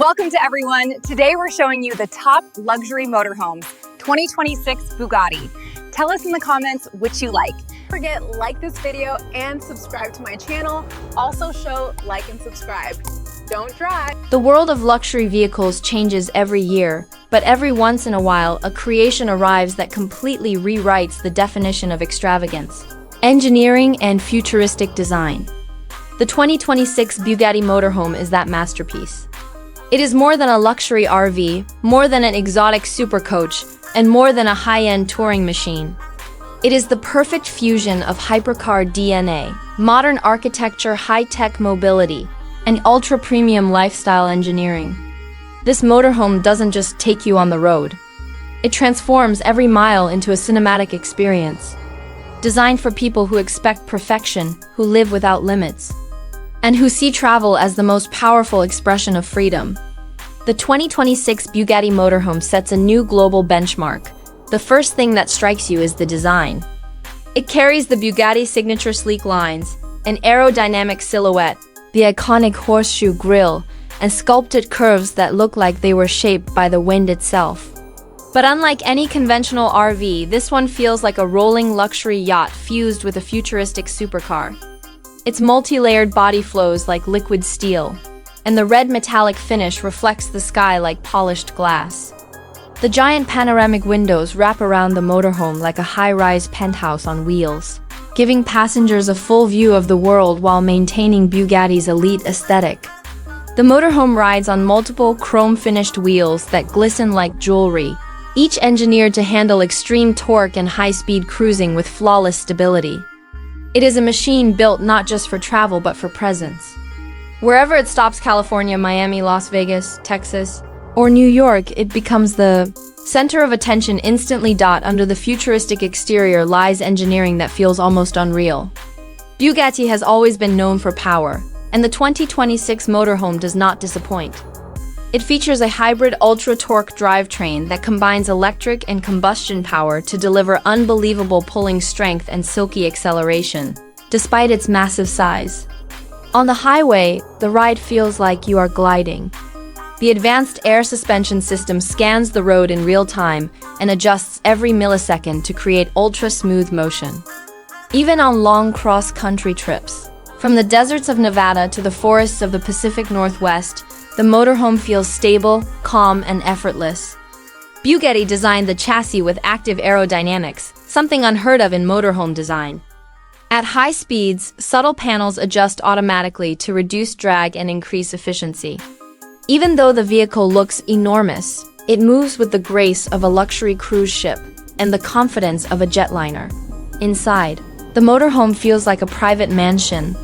Welcome to everyone. Today we're showing you the top luxury motorhomes, 2026 Bugatti. Tell us in the comments which you like. Don't forget, like this video and subscribe to my channel. Also show like and subscribe. Don't drive. The world of luxury vehicles changes every year, but every once in a while, a creation arrives that completely rewrites the definition of extravagance, engineering, and futuristic design. The 2026 Bugatti Motorhome is that masterpiece. It is more than a luxury RV, more than an exotic supercoach, and more than a high-end touring machine. It is the perfect fusion of hypercar DNA, modern architecture, high-tech mobility, and ultra-premium lifestyle engineering. This motorhome doesn't just take you on the road. It transforms every mile into a cinematic experience, designed for people who expect perfection, who live without limits, and who see travel as the most powerful expression of freedom. The 2026 Bugatti Motorhome sets a new global benchmark. The first thing that strikes you is the design. It carries the Bugatti signature sleek lines, an aerodynamic silhouette, the iconic horseshoe grille, and sculpted curves that look like they were shaped by the wind itself. But unlike any conventional RV, this one feels like a rolling luxury yacht fused with a futuristic supercar. Its multi-layered body flows like liquid steel, and the red metallic finish reflects the sky like polished glass. The giant panoramic windows wrap around the motorhome like a high-rise penthouse on wheels, giving passengers a full view of the world while maintaining Bugatti's elite aesthetic. The motorhome rides on multiple chrome-finished wheels that glisten like jewelry, each engineered to handle extreme torque and high-speed cruising with flawless stability. It is a machine built not just for travel but for presence. Wherever it stops, California, Miami, Las Vegas, Texas, or New York, it becomes the center of attention. Instantly. Under the futuristic exterior lies engineering that feels almost unreal. Bugatti has always been known for power, and the 2026 motorhome does not disappoint. It features a hybrid ultra-torque drivetrain that combines electric and combustion power to deliver unbelievable pulling strength and silky acceleration, despite its massive size. On the highway, the ride feels like you are gliding. The advanced air suspension system scans the road in real time and adjusts every millisecond to create ultra-smooth motion. Even on long cross-country trips, from the deserts of Nevada to the forests of the Pacific Northwest, the motorhome feels stable, calm, and effortless. Bugatti designed the chassis with active aerodynamics, something unheard of in motorhome design. At high speeds, subtle panels adjust automatically to reduce drag and increase efficiency. Even though the vehicle looks enormous, it moves with the grace of a luxury cruise ship and the confidence of a jetliner. Inside, the motorhome feels like a private mansion.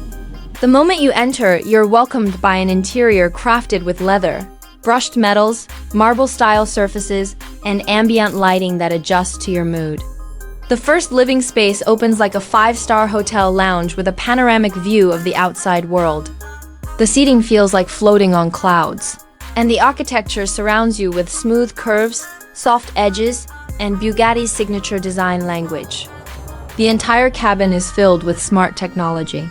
The moment you enter, you're welcomed by an interior crafted with leather, brushed metals, marble-style surfaces, and ambient lighting that adjusts to your mood. The first living space opens like a five-star hotel lounge with a panoramic view of the outside world. The seating feels like floating on clouds, and the architecture surrounds you with smooth curves, soft edges, and Bugatti's signature design language. The entire cabin is filled with smart technology.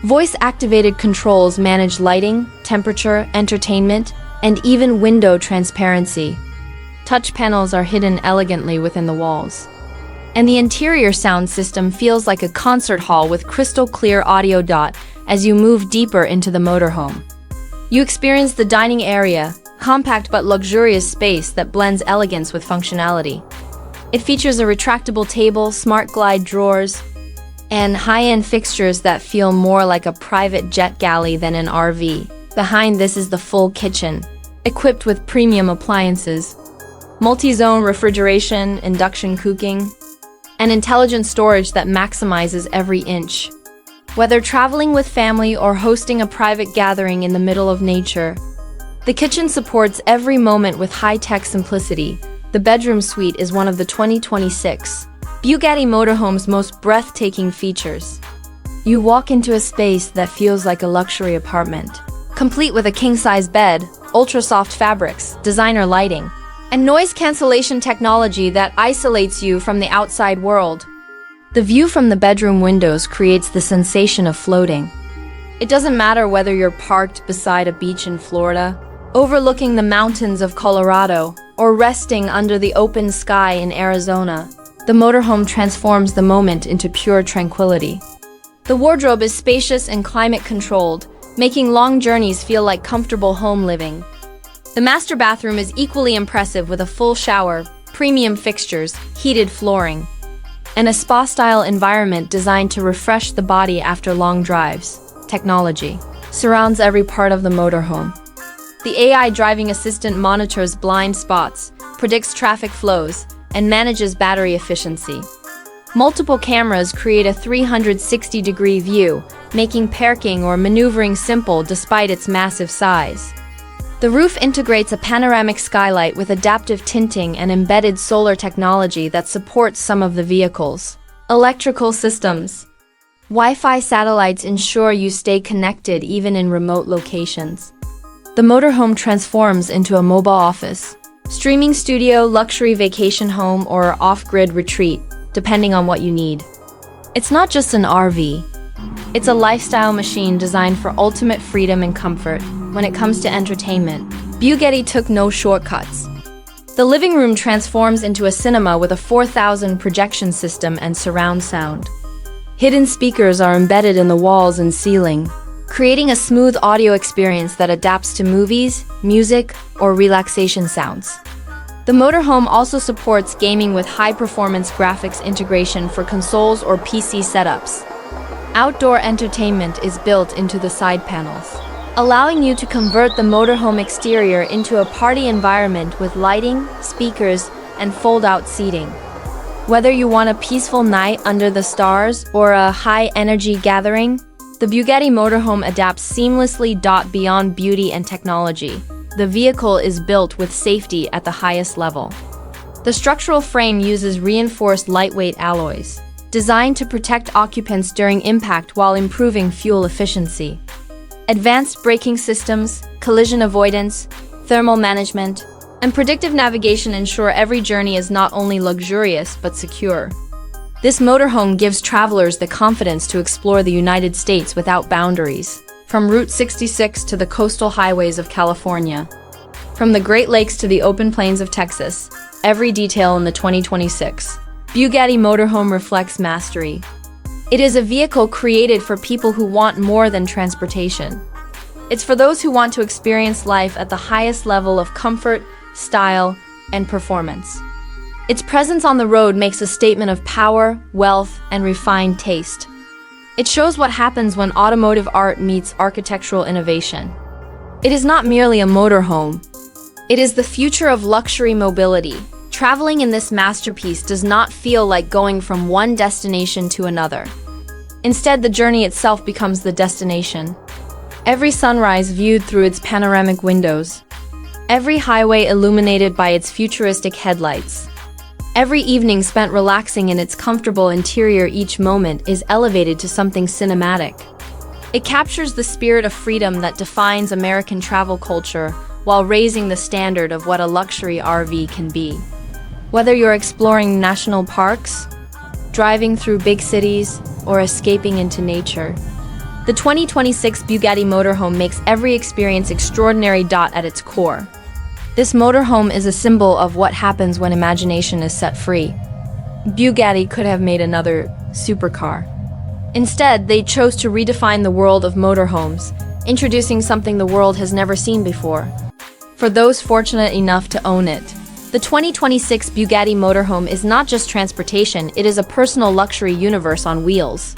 Voice-activated controls manage lighting, temperature, entertainment, and even window transparency. Touch panels are hidden elegantly within the walls. And the interior sound system feels like a concert hall with crystal-clear audio. As you move deeper into the motorhome, you experience the dining area, compact but luxurious space that blends elegance with functionality. It features a retractable table, smart glide drawers, and high-end fixtures that feel more like a private jet galley than an RV. Behind this is the full kitchen, equipped with premium appliances, multi-zone refrigeration, induction cooking, and intelligent storage that maximizes every inch. Whether traveling with family or hosting a private gathering in the middle of nature, the kitchen supports every moment with high-tech simplicity. The bedroom suite is one of the 2026 Bugatti Motorhome's most breathtaking features. You walk into a space that feels like a luxury apartment, complete with a king-size bed, ultra-soft fabrics, designer lighting, and noise cancellation technology that isolates you from the outside world. The view from the bedroom windows creates the sensation of floating. It doesn't matter whether you're parked beside a beach in Florida, Overlooking the mountains of Colorado or resting under the open sky in Arizona, the motorhome transforms the moment into pure tranquility. The wardrobe is spacious and climate-controlled, making long journeys feel like comfortable home living. The master bathroom is equally impressive with a full shower, premium fixtures, heated flooring, and a spa-style environment designed to refresh the body after long drives. Technology surrounds every part of the motorhome. The AI driving assistant monitors blind spots, predicts traffic flows, and manages battery efficiency. Multiple cameras create a 360-degree view, making parking or maneuvering simple despite its massive size. The roof integrates a panoramic skylight with adaptive tinting and embedded solar technology that supports some of the vehicles. Electrical systems. Wi-Fi satellites ensure you stay connected even in remote locations. The motorhome transforms into a mobile office, streaming studio, luxury vacation home, or off-grid retreat, depending on what you need. It's not just an RV. It's a lifestyle machine designed for ultimate freedom and comfort. When it comes to entertainment, Bugatti took no shortcuts. The living room transforms into a cinema with a 4,000 projection system and surround sound. Hidden speakers are embedded in the walls and ceiling, creating a smooth audio experience that adapts to movies, music, or relaxation sounds. The motorhome also supports gaming with high-performance graphics integration for consoles or PC setups. Outdoor entertainment is built into the side panels, allowing you to convert the motorhome exterior into a party environment with lighting, speakers, and fold-out seating. Whether you want a peaceful night under the stars or a high-energy gathering, the Bugatti motorhome adapts seamlessly. Beyond beauty and technology, the vehicle is built with safety at the highest level. The structural frame uses reinforced lightweight alloys, designed to protect occupants during impact while improving fuel efficiency. Advanced braking systems, collision avoidance, thermal management, and predictive navigation ensure every journey is not only luxurious but secure. This motorhome gives travelers the confidence to explore the United States without boundaries, from Route 66 to the coastal highways of California. From the Great Lakes to the open plains of Texas, every detail in the 2026 Bugatti motorhome reflects mastery. It is a vehicle created for people who want more than transportation. It's for those who want to experience life at the highest level of comfort, style, and performance. Its presence on the road makes a statement of power, wealth, and refined taste. It shows what happens when automotive art meets architectural innovation. It is not merely a motorhome. It is the future of luxury mobility. Traveling in this masterpiece does not feel like going from one destination to another. Instead, the journey itself becomes the destination. Every sunrise viewed through its panoramic windows. Every highway illuminated by its futuristic headlights. Every evening spent relaxing in its comfortable interior. Each moment is elevated to something cinematic. It captures the spirit of freedom that defines American travel culture while raising the standard of what a luxury RV can be. Whether you're exploring national parks, driving through big cities, or escaping into nature, the 2026 Bugatti motorhome makes every experience extraordinary. At its core, this motorhome is a symbol of what happens when imagination is set free. Bugatti could have made another supercar. Instead, they chose to redefine the world of motorhomes, introducing something the world has never seen before. For those fortunate enough to own it, the 2026 Bugatti motorhome is not just transportation, it is a personal luxury universe on wheels.